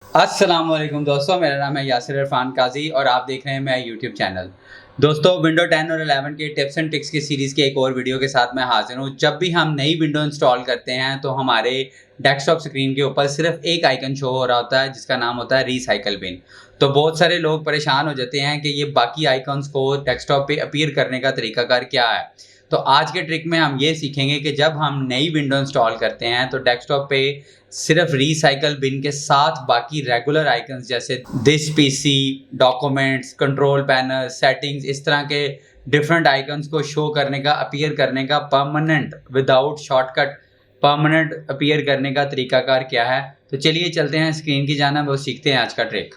अस्सलामुअलैकुम दोस्तों, मेरा नाम है यासिर इरफान काजी और आप देख रहे हैं मेरा यूट्यूब चैनल। दोस्तों, विंडो 10 और 11 के टिप्स एंड ट्रिक्स की सीरीज़ के एक और वीडियो के साथ मैं हाजिर हूँ। जब भी हम नई विंडो इंस्टॉल करते हैं तो हमारे डेस्कटॉप स्क्रीन के ऊपर सिर्फ एक आइकन शो हो रहा होता है जिसका नाम होता है रीसाइकल बिन। तो बहुत सारे लोग परेशान हो जाते हैं कि ये बाकी आइकन्स को डेस्कटॉप पे अपीयर करने का तरीकाकार क्या है। तो आज के ट्रिक में हम ये सीखेंगे कि जब हम नई विंडो इंस्टॉल करते हैं तो डेस्कटॉप पे सिर्फ रीसाइकल बिन के साथ बाकी रेगुलर आइकन्स जैसे this PC, documents, control panel, settings, इस तरह के डिफरेंट आइकन्स को शो करने का, अपीयर करने का permanent without shortcut permanent appear करने का तरीकाकार क्या है। तो चलिए चलते हैं स्क्रीन की जानिब और सीखते हैं आज का ट्रिक।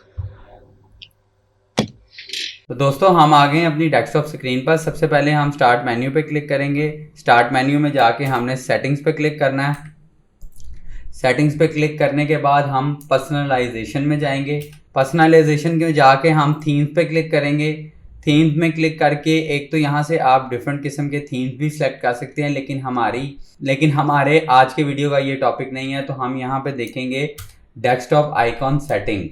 तो दोस्तों, हम आ गए हैं अपनी डेस्कटॉप स्क्रीन पर। सबसे पहले हम स्टार्ट मेन्यू पे क्लिक करेंगे। स्टार्ट मेन्यू में जाके हमने सेटिंग्स पे क्लिक करना है। सेटिंग्स पे क्लिक करने के बाद हम पर्सनलाइजेशन में जाएंगे। पर्सनलाइजेशन में जाके हम थीम्स पे क्लिक करेंगे। थीम्स में क्लिक करके एक तो यहाँ से आप डिफरेंट किस्म के थीम्स भी सिलेक्ट कर सकते हैं, लेकिन हमारे आज के वीडियो का ये टॉपिक नहीं है। तो हम यहाँ पे देखेंगे डेस्कटॉप आइकॉन सेटिंग।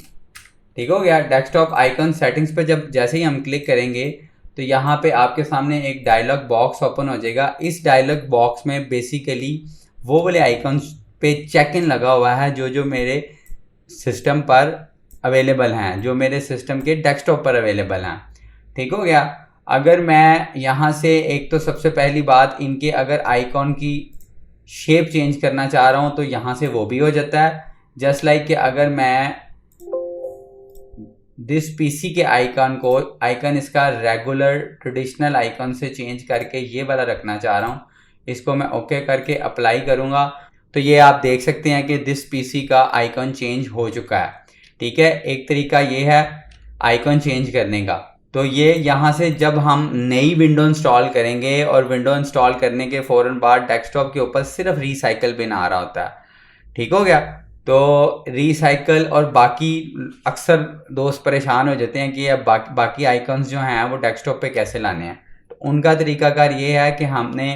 ठीक हो गया। डेस्कटॉप आइकन सेटिंग्स पे जैसे ही हम क्लिक करेंगे तो यहाँ पे आपके सामने एक डायलॉग बॉक्स ओपन हो जाएगा। इस डायलॉग बॉक्स में बेसिकली वो वाले आइकन्स पे चेक इन लगा हुआ है जो मेरे सिस्टम पर अवेलेबल हैं, जो मेरे सिस्टम के डेस्कटॉप पर अवेलेबल हैं। ठीक हो गया। अगर मैं यहाँ से एक तो सबसे पहली बात, इनके अगर आइकॉन की शेप चेंज करना चाह रहा हूँ तो यहाँ से वो भी हो जाता है। जस्ट लाइक कि अगर मैं दिस पीसी के आइकन इसका रेगुलर ट्रेडिशनल आइकन से चेंज करके ये वाला रखना चाह रहा हूँ, इसको मैं ओके करके अप्लाई करूँगा तो ये आप देख सकते हैं कि दिस पीसी का आइकन चेंज हो चुका है। ठीक है, एक तरीका ये है आइकन चेंज करने का। तो ये यहाँ से जब हम नई विंडो इंस्टॉल करेंगे और विंडो इंस्टॉल करने के फ़ौरन बाद डेस्कटॉप के ऊपर सिर्फ रीसाइकल बिन आ रहा होता है। ठीक हो गया। तो रीसाइकल और बाकी अक्सर दोस्त परेशान हो जाते हैं कि अब बाकी आइकन्स जो हैं वो डेस्कटॉप पे कैसे लाने हैं। तो उनका तरीकाकार ये है कि हमने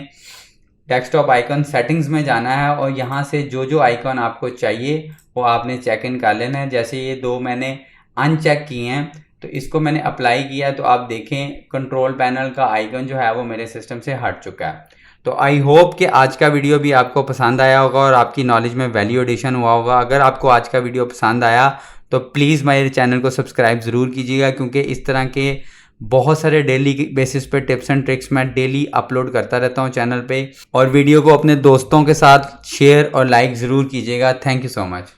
डेस्कटॉप आइकन सेटिंग्स में जाना है और यहाँ से जो आइकन आपको चाहिए वो आपने चेक इन कर लेना है। जैसे ये दो मैंने अनचेक किए हैं तो इसको मैंने अप्लाई किया तो आप देखें कंट्रोल पैनल का आइकन जो है वो मेरे सिस्टम से हट चुका है। तो आई होप कि आज का वीडियो भी आपको पसंद आया होगा और आपकी नॉलेज में वैल्यू एडिशन हुआ होगा। अगर आपको आज का वीडियो पसंद आया तो प्लीज़ मेरे चैनल को सब्सक्राइब ज़रूर कीजिएगा, क्योंकि इस तरह के बहुत सारे डेली बेसिस पे टिप्स एंड ट्रिक्स मैं डेली अपलोड करता रहता हूँ चैनल पे। और वीडियो को अपने दोस्तों के साथ शेयर और लाइक ज़रूर कीजिएगा। Thank you so much.